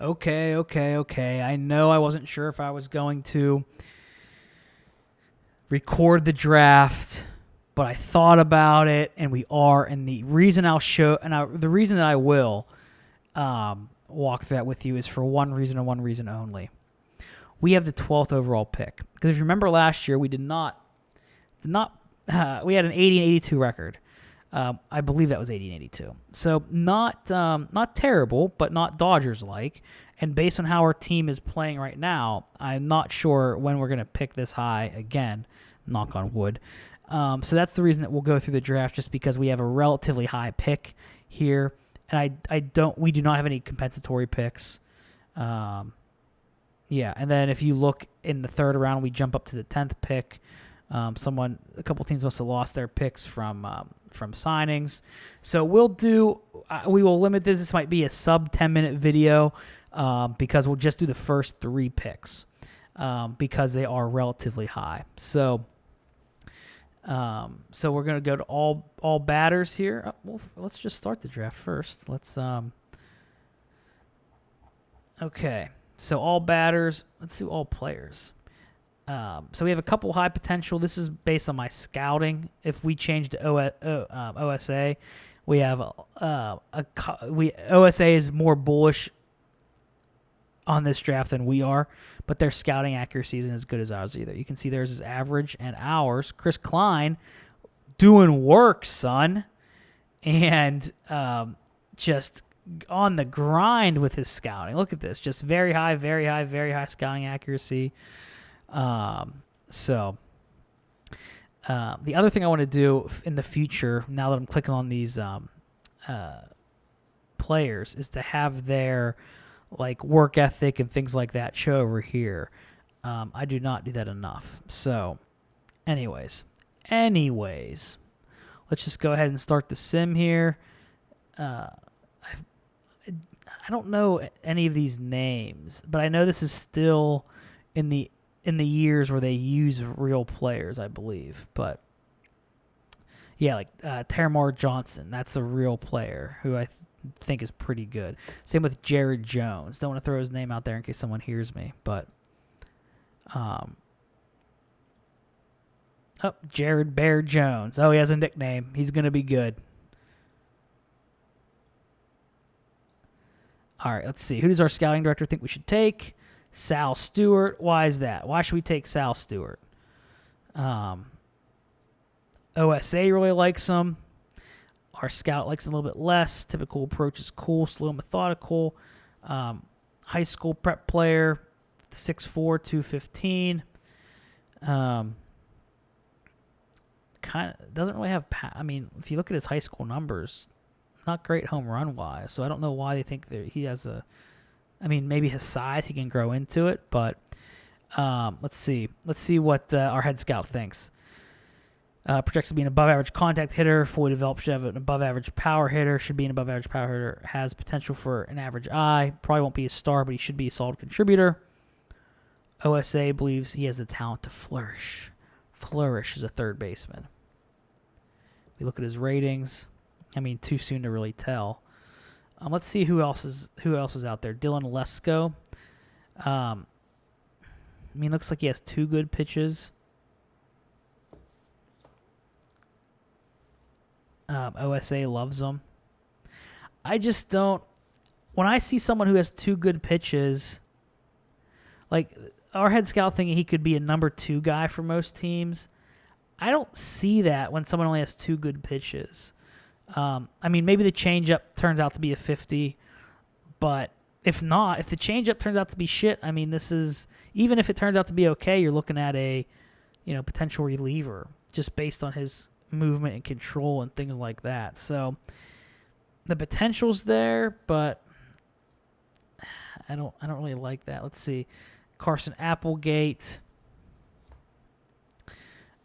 Okay. I know I wasn't sure if I was going to record the draft, but I thought about it, and we are. And the reason the reason that I will walk that with you is for one reason and one reason only. We have the 12th overall pick, because if you remember last year, we we had an 80 and 82 record. I believe that was 80 and 82. So not terrible, but not Dodgers like. And based on how our team is playing right now, I'm not sure when we're going to pick this high again. Knock on wood. So that's the reason that we'll go through the draft, just because we have a relatively high pick here, and we do not have any compensatory picks. Yeah, and then if you look in the third round, we jump up to the 10th pick. A couple teams must have lost their picks from signings. So we will limit this. This might be a sub 10-minute video because we'll just do the first 3 picks because they are relatively high. So we're going to go to all batters here. Let's just start the draft first. Okay. So all batters. Let's do all players. So we have a couple high potential. This is based on my scouting. If we change to OSA, we have OSA is more bullish on this draft than we are, but their scouting accuracy isn't as good as ours either. You can see theirs is average, and ours, Chris Klein, doing work, son, and just on the grind with his scouting. Look at this, just very high scouting accuracy. The other thing I want to do in the future, now that I'm clicking on these players, is to have their work ethic and things like that show over here. I do not do that enough. So, anyways, let's just go ahead and start the sim here. I don't know any of these names, but I know this is still in the years where they use real players, I believe. But yeah, Terramar Johnson, that's a real player who I think is pretty good. Same with Jared Jones. Don't want to throw his name out there in case someone hears me, but Jared Bear Jones. Oh, he has a nickname. He's going to be good. All right, let's see. Who does our scouting director think we should take? Sal Stewart. Why is that? Why should we take Sal Stewart? OSA really likes him. Our scout likes him a little bit less. Typical approach is cool, slow, methodical. High school prep player, 6'4", 215. Kind of doesn't really have. If you look at his high school numbers, not great home run wise. So I don't know why they think that he has a. Maybe his size, he can grow into it, but let's see. Let's see what our head scout thinks. Projects to be an above-average contact hitter, fully developed, should have an above-average power hitter, should be an above-average power hitter, has potential for an average eye, probably won't be a star, but he should be a solid contributor. OSA believes he has the talent to flourish. Flourish as a third baseman. We look at his ratings. Too soon to really tell. Let's see who else is out there. Dylan Lesko. Looks like he has 2 good pitches. OSA loves him. I just don't. When I see someone who has 2 good pitches, our head scout thinking he could be a number 2 guy for most teams, I don't see that when someone only has 2 good pitches. Maybe the changeup turns out to be a 50, but if the changeup turns out to be shit, this is, even if it turns out to be okay, you're looking at a, potential reliever just based on his movement and control and things like that. So the potential's there, but I don't really like that. Let's see. Carson Applegate.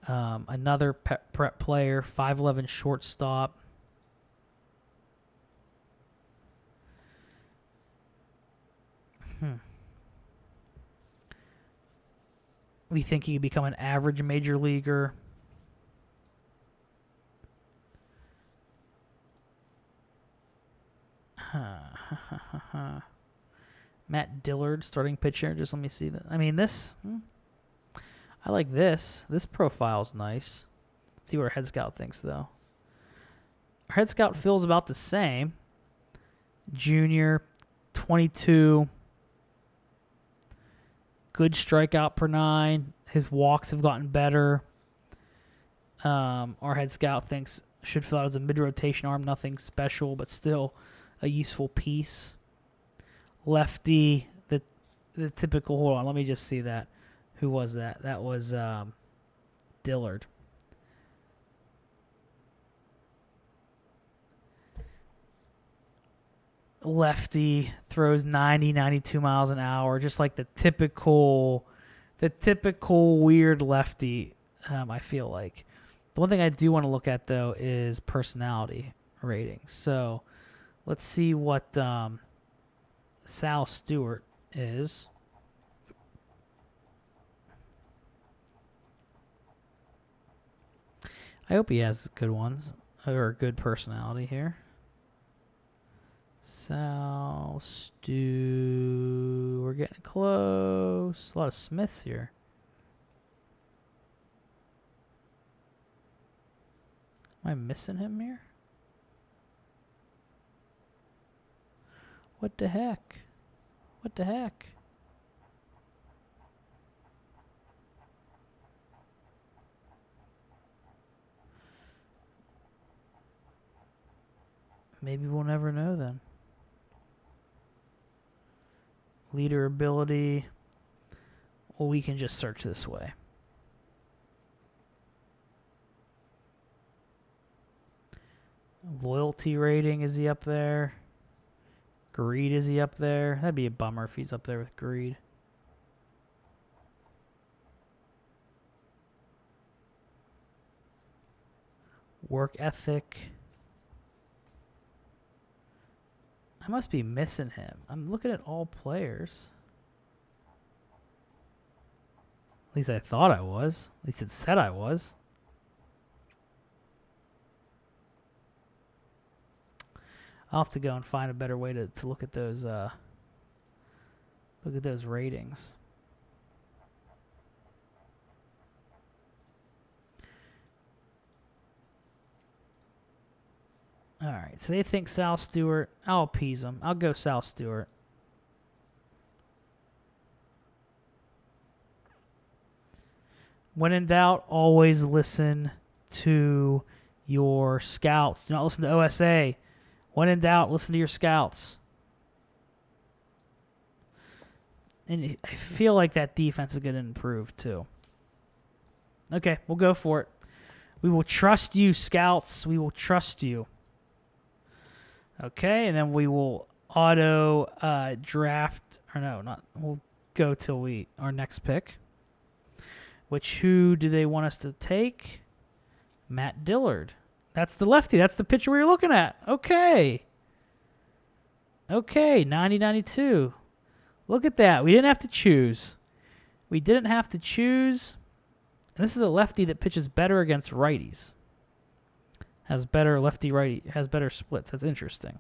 Another prep player, 5'11" shortstop. We think he could become an average major leaguer. Matt Dillard, starting pitcher. Just let me see that. I mean, I like this. This profile's nice. Let's see what our head scout thinks, though. Our head scout feels about the same. Junior, 22. Good strikeout per 9. His walks have gotten better. Our head scout thinks should fill out as a mid-rotation arm. Nothing special, but still a useful piece. Lefty, the typical. Hold on, let me just see that. Who was that? That was Dillard. Lefty, throws 90, 92 miles an hour, just like the typical weird lefty. I feel like the one thing I do want to look at though is personality rating. So let's see what Sal Stewart is. I hope he has good ones or a good personality here. Sal Stew. We're getting close. A lot of Smiths here. Am I missing him here? What the heck? What the heck? Maybe we'll never know then. Leader ability. Well, we can just search this way. Loyalty rating, is he up there? Greed, is he up there? That'd be a bummer if he's up there with greed. Work ethic. I must be missing him. I'm looking at all players. At least I thought I was. At least it said I was. I'll have to go and find a better way to look at those ratings. All right, so they think Sal Stewart. I'll appease them. I'll go Sal Stewart. When in doubt, always listen to your scouts. Do not listen to OSA. When in doubt, listen to your scouts. And I feel like that defense is going to improve too. Okay, we'll go for it. We will trust you, scouts. We will trust you. Okay, and then we will auto draft. Or no, not. We'll go till our next pick. Who do they want us to take? Matt Dillard. That's the lefty. That's the pitcher we were looking at. Okay. Okay, 90-92. Look at that. We didn't have to choose. We didn't have to choose. And this is a lefty that pitches better against righties. Has better lefty-righty. Has better splits. That's interesting.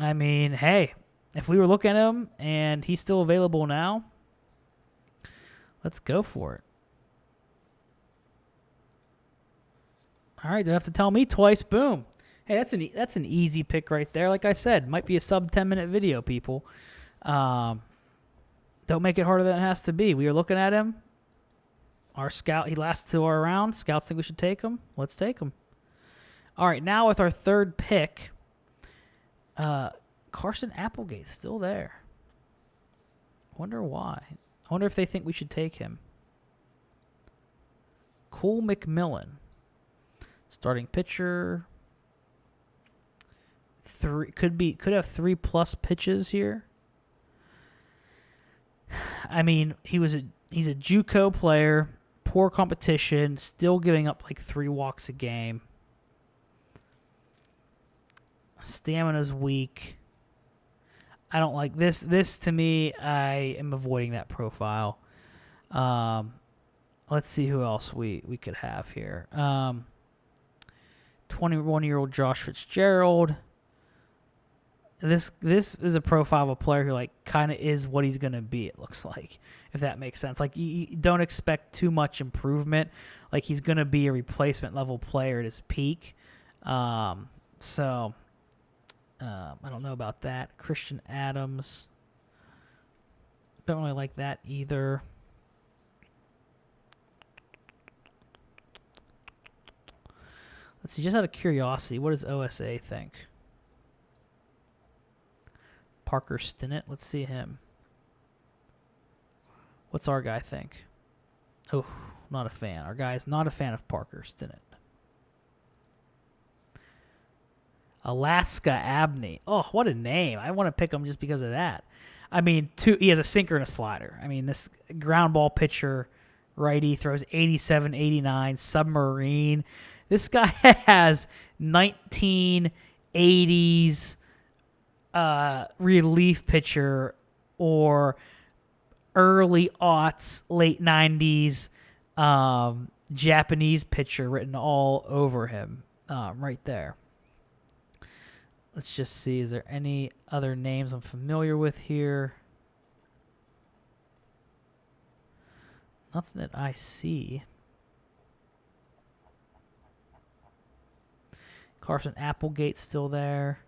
I mean, hey, if we were looking at him and he's still available now, let's go for it. All right, don't have to tell me twice. Boom. Hey, that's an easy pick right there. Like I said, might be a sub 10-minute video, people. Don't make it harder than it has to be. We are looking at him. Our scout, he lasts 2 our round. Scouts think we should take him. Let's take him. All right, now with our third pick, Carson Applegate's still there. Wonder why. I wonder if they think we should take him. Cole McMillan. Starting pitcher. Could have 3+ pitches here. I mean, he's a JUCO player, poor competition, still giving up like 3 walks a game. Stamina's weak. I don't like this. This to me, I am avoiding that profile. Let's see who else we could have here. 21-year-old Josh Fitzgerald. this is a profile of a player who like kind of is what he's going to be, it looks like, if that makes sense. Like you don't expect too much improvement. Like he's going to be a replacement level player at his peak. So I don't know about that. Christian Adams, don't really like that either. Let's see, just out of curiosity, what does OSA think? Parker Stinnett, let's see him. What's our guy think? Oh, not a fan. Our guy's not a fan of Parker Stinnett. Alaska Abney. Oh, what a name. I want to pick him just because of that. I mean, he has a sinker and a slider. I mean, this ground ball pitcher, righty, throws 87, 89, submarine. This guy has 1980s relief pitcher or early aughts, late 90s Japanese pitcher written all over him right there. Let's just see. Is there any other names I'm familiar with here? Nothing that I see. Carson Applegate's still there.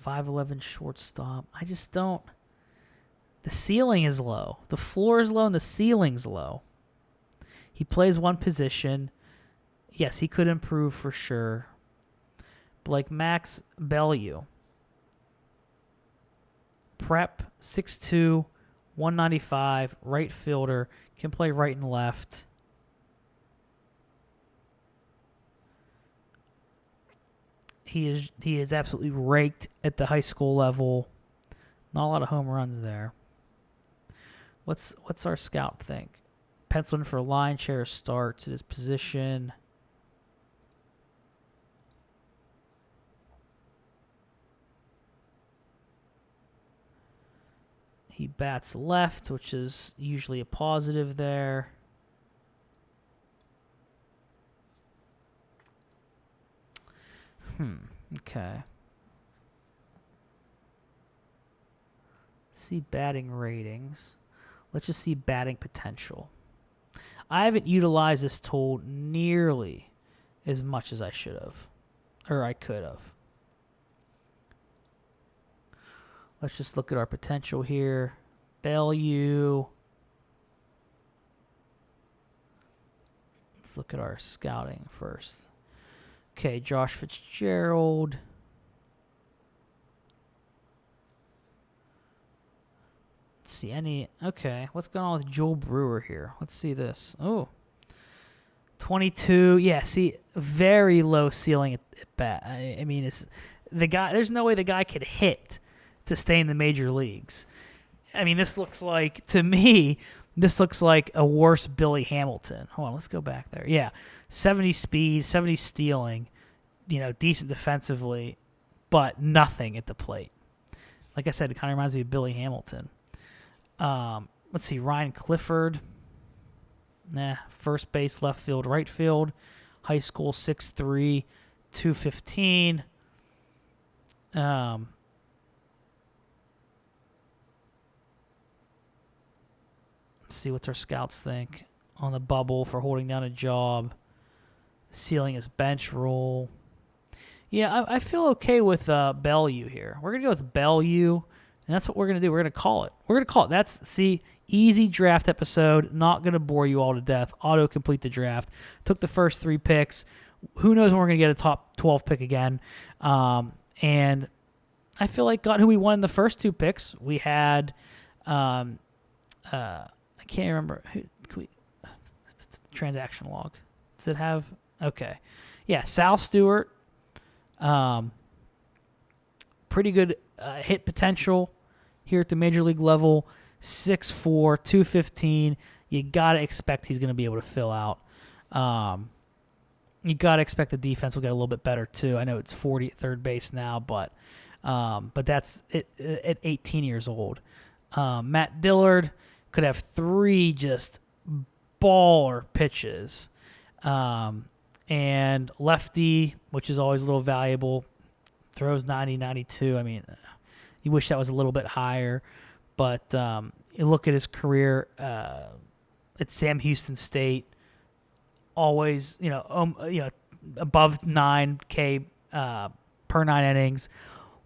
5'11" shortstop. I just don't. The ceiling is low. The floor is low and the ceiling's low. He plays one position. Yes, he could improve for sure. But like Max Bellew. Prep, 6'2", 195, right fielder. Can play right and left. He is absolutely raked at the high school level. Not a lot of home runs there. What's our scout think? Penciling for a line share starts at his position. He bats left, which is usually a positive there. Okay. Let's see batting ratings. Let's just see batting potential. I haven't utilized this tool nearly as much as I should have. Or I could have. Let's just look at our potential here. Bellew. Let's look at our scouting first. Okay, Josh Fitzgerald. Let's see any. Okay, what's going on with Joel Brewer here? Let's see this. Oh, 22. Yeah, see, very low ceiling at bat. I mean, it's the guy. There's no way the guy could hit to stay in the major leagues. I mean, this looks like, to me, this looks like a worse Billy Hamilton. Hold on, let's go back there. Yeah, 70 speed, 70 stealing, decent defensively, but nothing at the plate. Like I said, it kind of reminds me of Billy Hamilton. Let's see, Ryan Clifford. First base, left field, right field. High school, 6'3", 215. Let's see what's our scouts think on the bubble for holding down a job. Ceiling his bench role. Yeah, I feel okay with Bellew here. We're going to go with Bellew, and that's what we're going to do. We're going to call it. That's, easy draft episode. Not going to bore you all to death. Auto-complete the draft. Took the first 3 picks. Who knows when we're going to get a top 12 pick again. And I feel like got who we won in the first 2 picks. We had, I can't remember. Transaction log. Does it have? Okay. Yeah, Sal Stewart. Pretty good hit potential here at the major league level. 6'4", 215. You got to expect he's going to be able to fill out. You got to expect the defense will get a little bit better too. I know it's 40 at third base now, but that's it at 18 years old. Matt Dillard could have 3 just baller pitches. And lefty, which is always a little valuable. throws 90, 92. I mean, you wish that was a little bit higher. But you look at his career at Sam Houston State, always, above 9K per 9 innings.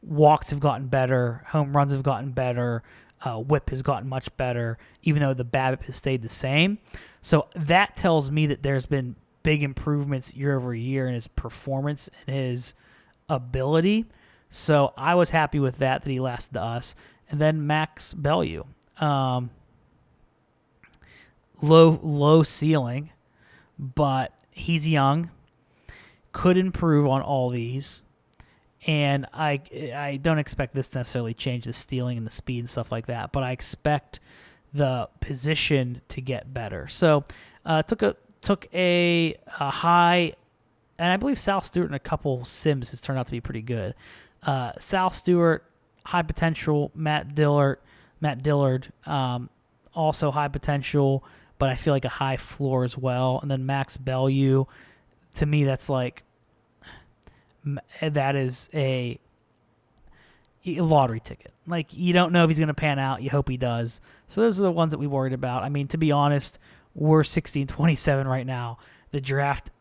Walks have gotten better. Home runs have gotten better. Whip has gotten much better, even though the BABIP has stayed the same. So that tells me that there's been big improvements year over year in his performance and his ability. So I was happy with that he lasted to us. And then Max Bellew. Low ceiling, but he's young, could improve on all these. And I don't expect this to necessarily change the stealing and the speed and stuff like that, but I expect the position to get better. So took a high, and I believe Sal Stewart in a couple sims has turned out to be pretty good. Sal Stewart, high potential. Matt Dillard, also high potential, but I feel like a high floor as well. And then Max Bellew, to me, that's like, that is a lottery ticket. Like, you don't know if he's going to pan out. You hope he does. So those are the ones that we worried about. I mean, to be honest, we're 16-27 right now. The draft,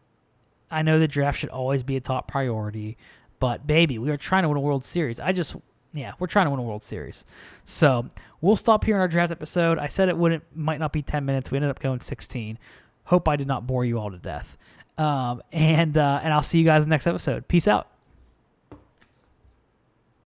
I know the draft should always be a top priority, but baby, we are trying to win a World Series. We're trying to win a World Series. So we'll stop here in our draft episode. I said might not be 10 minutes. We ended up going 16. Hope I did not bore you all to death. And I'll see you guys in the next episode. Peace out.